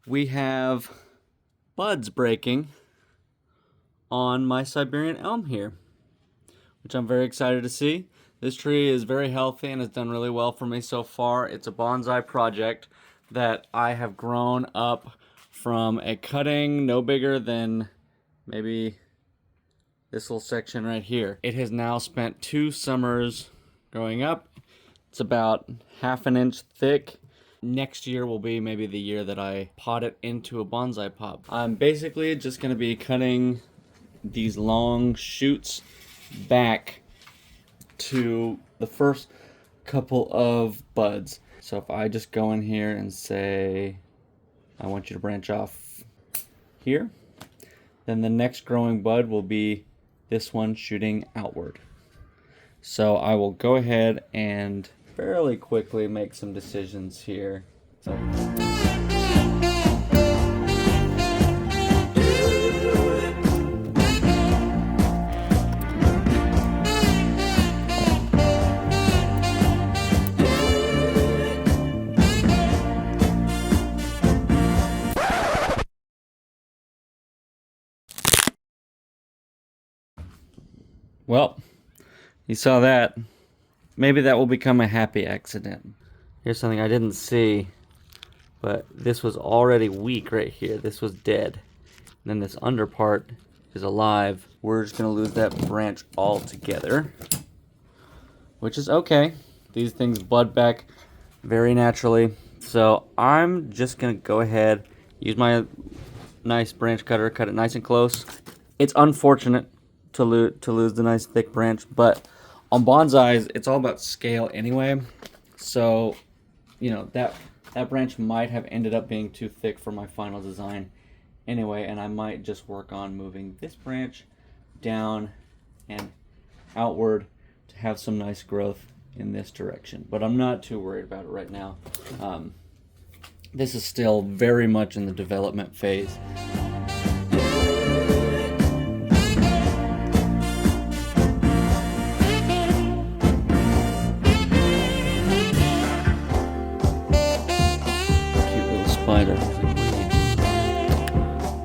we have buds breaking on my Siberian elm here, which I'm very excited to see. This tree is very healthy and has done really well for me so far. It's a bonsai project that I have grown up from a cutting no bigger than maybe this little section right here. It has now spent 2 summers growing up. It's about half an inch thick. Next year will be maybe the year that I pot it into a bonsai pot. I'm basically just going to be cutting these long shoots back to the first couple of buds. So if I just go in here and say, I want you to branch off here, then the next growing bud will be this one shooting outward. So I will go ahead and fairly quickly make some decisions here. So. Well, you saw that. Maybe that will become a happy accident. Here's something I didn't see, but this was already weak right here. This was dead. And then this under part is alive. We're just gonna lose that branch altogether, which is okay. These things bud back very naturally. So I'm just gonna go ahead, use my nice branch cutter, cut it nice and close. It's unfortunate to lose the nice thick branch, but on bonsais, it's all about scale anyway. So, you know, that branch might have ended up being too thick for my final design anyway, and I might just work on moving this branch down and outward to have some nice growth in this direction. But I'm not too worried about it right now. This is still very much in the development phase. Spider.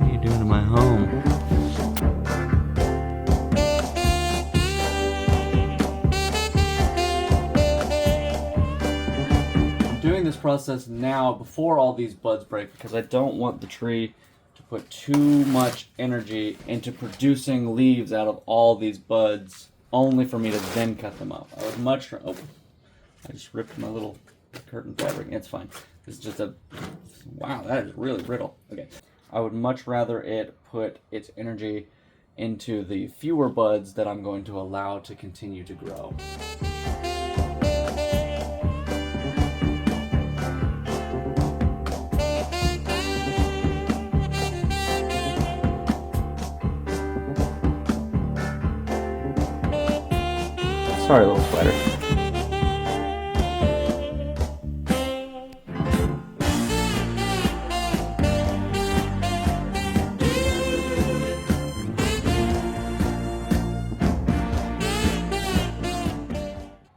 What are you doing in my home? I'm doing this process now before all these buds break because I don't want the tree to put too much energy into producing leaves out of all these buds only for me to then cut them up. I would much... Oh, I just ripped my little curtain fabric. It's fine. It's just a... Wow, that is really brittle. Okay. I would much rather it put its energy into the fewer buds that I'm going to allow to continue to grow. Sorry, little spider.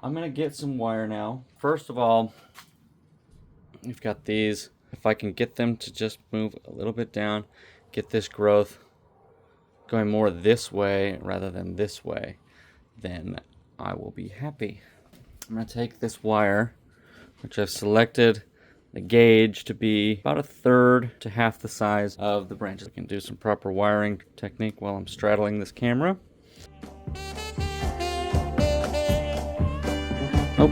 I'm gonna get some wire now. First of all, you've got these. If I can get them to just move a little bit down, get this growth going more this way rather than this way, then I will be happy. I'm gonna take this wire, which I've selected the gauge to be about 1/3 to half the size of the branches. I can do some proper wiring technique while I'm straddling this camera. Oh,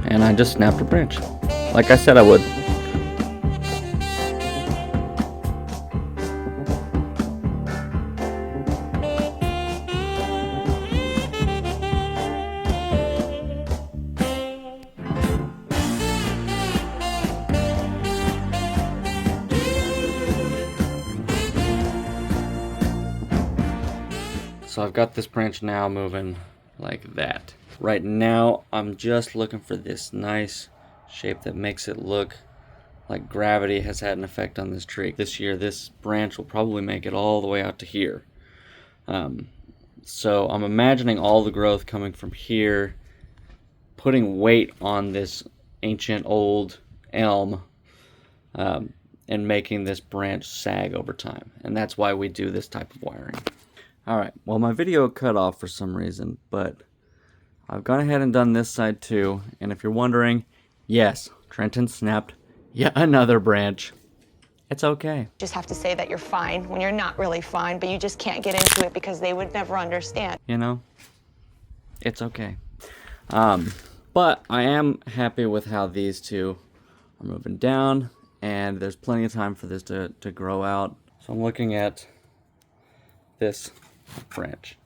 and I just snapped a branch, like I said I would. So I've got this branch now moving like that. Right now, I'm just looking for this nice shape that makes it look like gravity has had an effect on this tree. This year, this branch will probably make it all the way out to here. So I'm imagining all the growth coming from here, putting weight on this ancient old elm, and making this branch sag over time. And that's why we do this type of wiring. Alright, well my video cut off for some reason, but I've gone ahead and done this side too. And if you're wondering, yes, Trenton snapped yet another branch. It's okay. Just have to say that you're fine when you're not really fine, but you just can't get into it because they would never understand. You know, it's okay. But I am happy with how these two are moving down, and there's plenty of time for this to grow out. So I'm looking at this branch,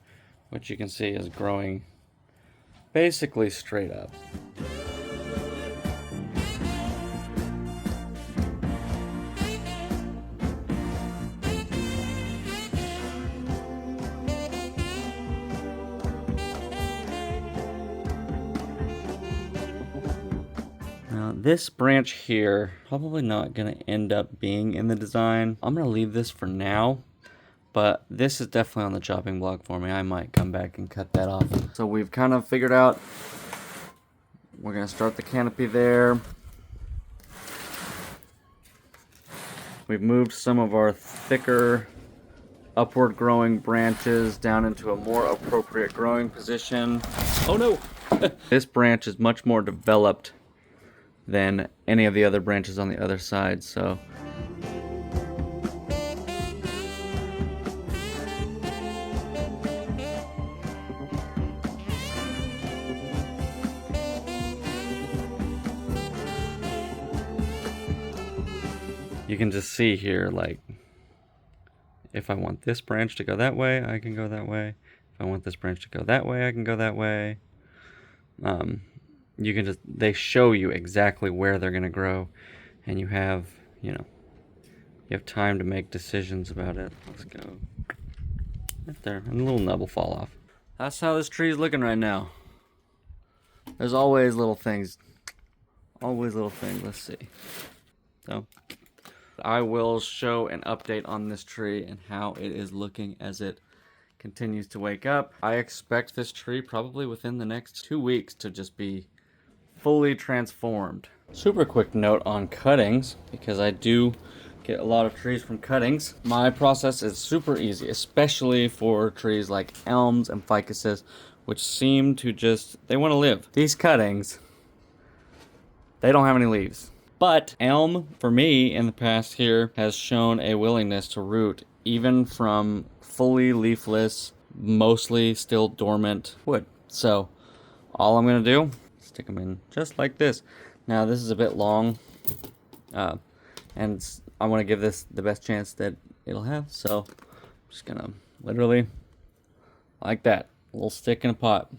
which you can see is growing basically straight up. Now this branch here, probably not going to end up being in the design. I'm going to leave this for now, but this is definitely on the chopping block for me. I might come back and cut that off. So we've kind of figured out, we're going to start the canopy there. We've moved some of our thicker upward growing branches down into a more appropriate growing position. Oh no! This branch is much more developed than any of the other branches on the other side, so you can just see here, like, if I want this branch to go that way, I can go that way. If I want this branch to go that way, I can go that way. You can just, they show you exactly where they're going to grow, and you have, you know, you have time to make decisions about it. Let's go right there, and a little nub will fall off. That's how this tree is looking right now. There's always little things. Always little things. Let's see. So I will show an update on this tree and how it is looking as it continues to wake up. I expect this tree probably within the next 2 weeks to just be fully transformed. Super quick note on cuttings, because I do get a lot of trees from cuttings. My process is super easy, especially for trees like elms and ficuses, which seem to just, they want to live. These cuttings, they don't have any leaves. But elm, for me, in the past here, has shown a willingness to root even from fully leafless, mostly still dormant wood. So all I'm going to do, stick them in just like this. Now this is a bit long, and I want to give this the best chance that it'll have. So I'm just going to literally, like that, a little stick in a pot.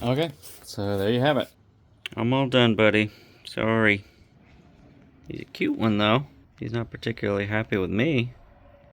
Okay, so there you have it. I'm all done, buddy. Sorry. He's a cute one, though. He's not particularly happy with me.